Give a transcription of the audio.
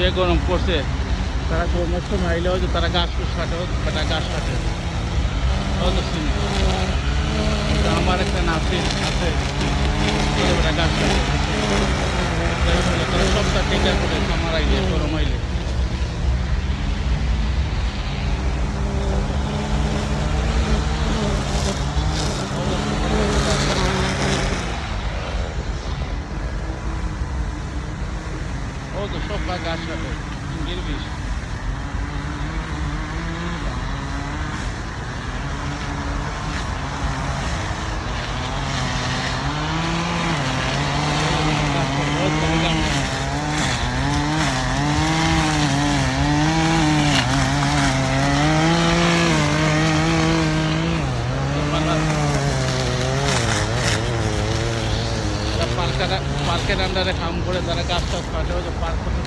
যে গরম পড়ছে তারা গরমের সময় আইলেও যে তারা গাছ ফুস কাটে বেটা গাছ কাটে অত শুনি আমার একটা নাতি আছে বেটা গাছ কাটে তারা সবটা টেকার করে আমার আইলে গরম আইলে ও তো সব গাছ কাটে গিরবিস পার্কের আন্ডারে কাম করে তারা গাছ টাছ কাটে পার্ক